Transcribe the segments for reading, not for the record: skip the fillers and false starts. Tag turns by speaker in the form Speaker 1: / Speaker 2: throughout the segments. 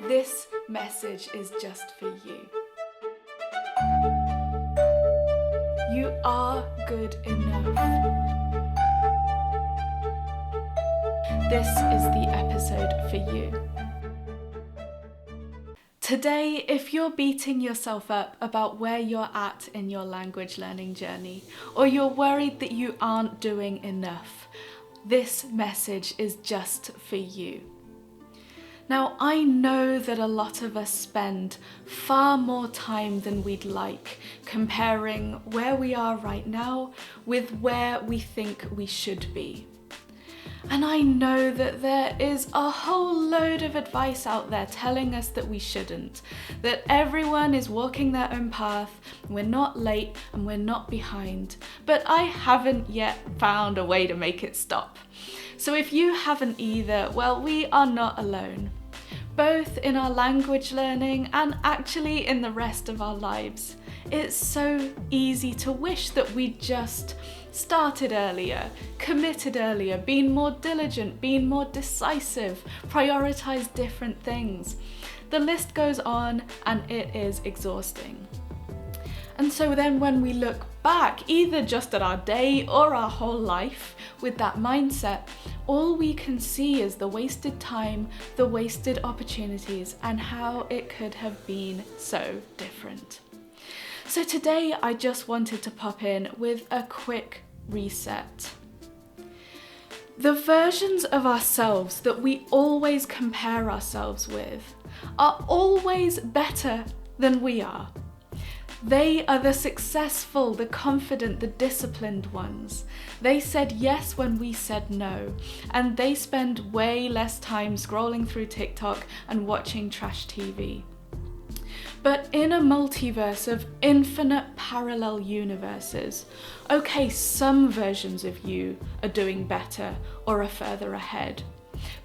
Speaker 1: This message is just for you. You are good enough. This is the episode for you. Today, if you're beating yourself up about where you're at in your language learning journey, or you're worried that you aren't doing enough, this message is just for you. Now, I know that a lot of us spend far more time than we'd like comparing where we are right now with where we think we should be. And I know that there is a whole load of advice out there telling us that we shouldn't, that everyone is walking their own path, we're not late and we're not behind, but I haven't yet found a way to make it stop. So if you haven't either, well, we are not alone, both in our language learning and actually in the rest of our lives. It's so easy to wish that we just started earlier, committed earlier, been more diligent, been more decisive, prioritized different things. The list goes on and it is exhausting. And so then when we look back, either just at our day or our whole life with that mindset, all we can see is the wasted time, the wasted opportunities, and how it could have been so different. So today I just wanted to pop in with a quick reset. The versions of ourselves that we always compare ourselves with are always better than we are. They are the successful, the confident, the disciplined ones. They said yes when we said no, and they spend way less time scrolling through TikTok and watching trash TV. But in a multiverse of infinite parallel universes, okay, some versions of you are doing better or are further ahead,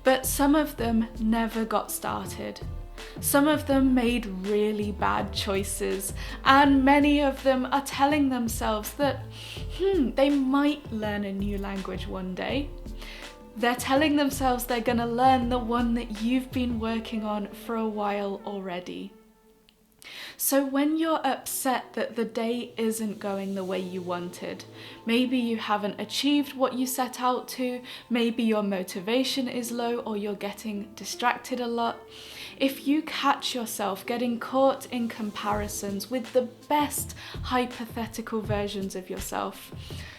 Speaker 1: but some of them never got started. Some of them made really bad choices, and many of them are telling themselves that, they might learn a new language one day. They're telling themselves they're gonna learn the one that you've been working on for a while already. So when you're upset that the day isn't going the way you wanted, maybe you haven't achieved what you set out to, maybe your motivation is low or you're getting distracted a lot, if you catch yourself getting caught in comparisons with the best hypothetical versions of yourself,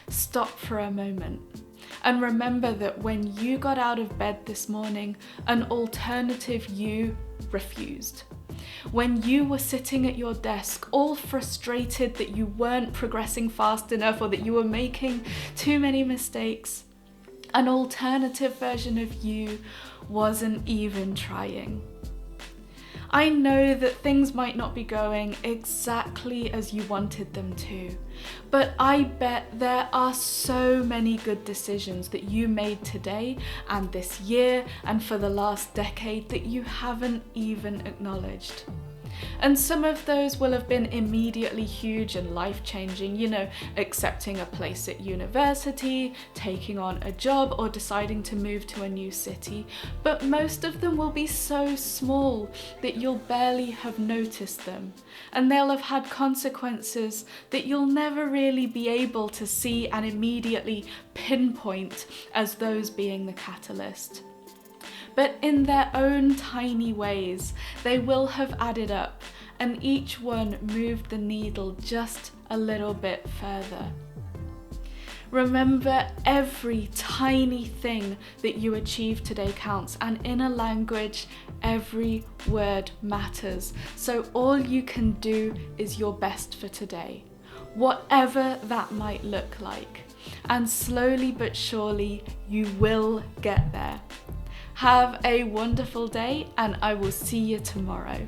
Speaker 1: stop for a moment. And remember that when you got out of bed this morning, an alternative you refused. When you were sitting at your desk, all frustrated that you weren't progressing fast enough or that you were making too many mistakes, an alternative version of you wasn't even trying. I know that things might not be going exactly as you wanted them to, but I bet there are so many good decisions that you made today and this year and for the last decade that you haven't even acknowledged. And some of those will have been immediately huge and life-changing, accepting a place at university, taking on a job, or deciding to move to a new city. But most of them will be so small that you'll barely have noticed them. And they'll have had consequences that you'll never really be able to see and immediately pinpoint as those being the catalyst. But in their own tiny ways, they will have added up, and each one moved the needle just a little bit further. Remember, every tiny thing that you achieve today counts, and in a language, every word matters. So all you can do is your best for today, whatever that might look like. And slowly but surely, you will get there. Have a wonderful day, and I will see you tomorrow.